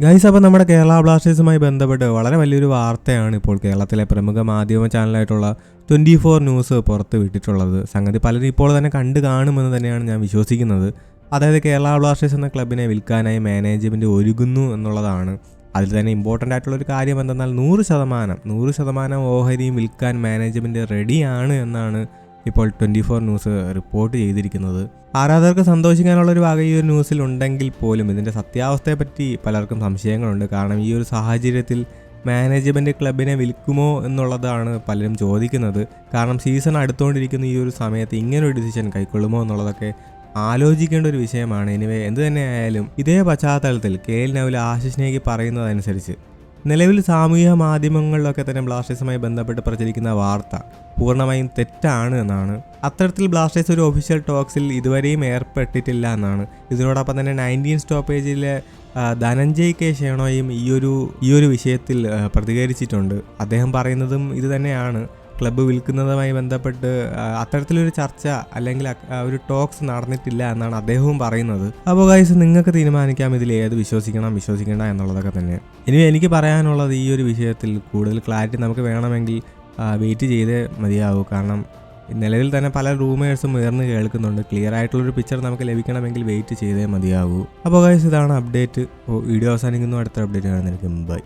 Guys, അപ്പോൾ നമ്മുടെ കേരള ബ്ലാസ്റ്റേഴ്സുമായി ബന്ധപ്പെട്ട് വളരെ വലിയൊരു വാർത്തയാണ് ഇപ്പോൾ കേരളത്തിലെ പ്രമുഖ മാധ്യമ ചാനലായിട്ടുള്ള 24 ന്യൂസ് പുറത്ത് വിട്ടിട്ടുള്ളത്. സംഗതി പലരും ഇപ്പോൾ തന്നെ കണ്ടു കാണുമെന്ന് തന്നെയാണ് ഞാൻ വിശ്വസിക്കുന്നത്. അതായത് കേരള ബ്ലാസ്റ്റേഴ്സ് എന്ന ക്ലബിനെ വിൽക്കാനായി മാനേജ്മെൻറ്റ് ഒരുങ്ങുന്നു എന്നുള്ളതാണ്. അതിൽ തന്നെ ഇമ്പോർട്ടൻ്റ് ആയിട്ടുള്ളൊരു കാര്യം എന്തെന്നാൽ 100% ഓഹരിയും വിൽക്കാൻ മാനേജ്മെൻറ്റ് റെഡിയാണ് എന്നാണ് ഇപ്പോൾ 24 ന്യൂസ് റിപ്പോർട്ട് ചെയ്തിരിക്കുന്നത്. ആരാധകർക്ക് സന്തോഷിക്കാനുള്ളൊരു വക ഈ ഒരു ന്യൂസിൽ ഉണ്ടെങ്കിൽ പോലും ഇതിൻ്റെ സത്യാവസ്ഥയെപ്പറ്റി പലർക്കും സംശയങ്ങളുണ്ട്. കാരണം ഈ ഒരു സാഹചര്യത്തിൽ മാനേജ്മെൻറ്റ് ക്ലബിനെ വിൽക്കുമോ എന്നുള്ളതാണ് പലരും ചോദിക്കുന്നത്. കാരണം സീസൺ അടുത്തുകൊണ്ടിരിക്കുന്ന ഈ ഒരു സമയത്ത് ഇങ്ങനൊരു ഡിസിഷൻ കൈക്കൊള്ളുമോ എന്നുള്ളതൊക്കെ ആലോചിക്കേണ്ട ഒരു വിഷയമാണ്. എനിവേ, എന്ത് തന്നെ ആയാലും ഇതേ പശ്ചാത്തലത്തിൽ KL നൗൽ ആശിഷിനേക്ക് പറയുന്നതനുസരിച്ച് നിലവിൽ സാമൂഹിക മാധ്യമങ്ങളിലൊക്കെ തന്നെ ബ്ലാസ്റ്റേഴ്സുമായി ബന്ധപ്പെട്ട് പ്രചരിക്കുന്ന വാർത്ത പൂർണ്ണമായും തെറ്റാണ് എന്നാണ്. അത്തരത്തിൽ ബ്ലാസ്റ്റേഴ്സ് ഒരു ഒഫീഷ്യൽ ടോക്സിൽ ഇതുവരെയും ഏർപ്പെട്ടിട്ടില്ല എന്നാണ്. ഇതിനോടൊപ്പം തന്നെ 19 സ്റ്റോപ്പേജിലെ ധനഞ്ജയ് കെ ഷേണോയും ഈ ഒരു വിഷയത്തിൽ പ്രതികരിച്ചിട്ടുണ്ട്. അദ്ദേഹം പറയുന്നതും ഇത് തന്നെയാണ്. ക്ലബ്ബ് വിൽക്കുന്നതുമായി ബന്ധപ്പെട്ട് അത്തരത്തിലൊരു ചർച്ച അല്ലെങ്കിൽ ഒരു ടോക്സ് നടന്നിട്ടില്ല എന്നാണ് അദ്ദേഹവും പറയുന്നത്. അപ്പോൾ ഗൈസ്, നിങ്ങൾക്ക് തീരുമാനിക്കാം ഇതിൽ ഏത് വിശ്വസിക്കേണ്ട എന്നുള്ളതൊക്കെ തന്നെ. ഇനി എനിക്ക് പറയാനുള്ളത് ഈ ഒരു വിഷയത്തിൽ കൂടുതൽ ക്ലാരിറ്റി നമുക്ക് വേണമെങ്കിൽ വെയിറ്റ് ചെയ്തേ മതിയാവൂ. കാരണം നിലവിൽ തന്നെ പല റൂമേഴ്സും ഉയർന്ന് കേൾക്കുന്നുണ്ട്. ക്ലിയർ ആയിട്ടുള്ളൊരു പിക്ചർ നമുക്ക് ലഭിക്കണമെങ്കിൽ വെയിറ്റ് ചെയ്തേ മതിയാവൂ. അപ്പോൾ ഗൈസ്, ഇതാണ് അപ്ഡേറ്റ്. വീഡിയോ അവസാനിക്കുന്നു. അടുത്ത അപ്ഡേറ്റ് കാണുന്നതായിരിക്കും. ബൈ.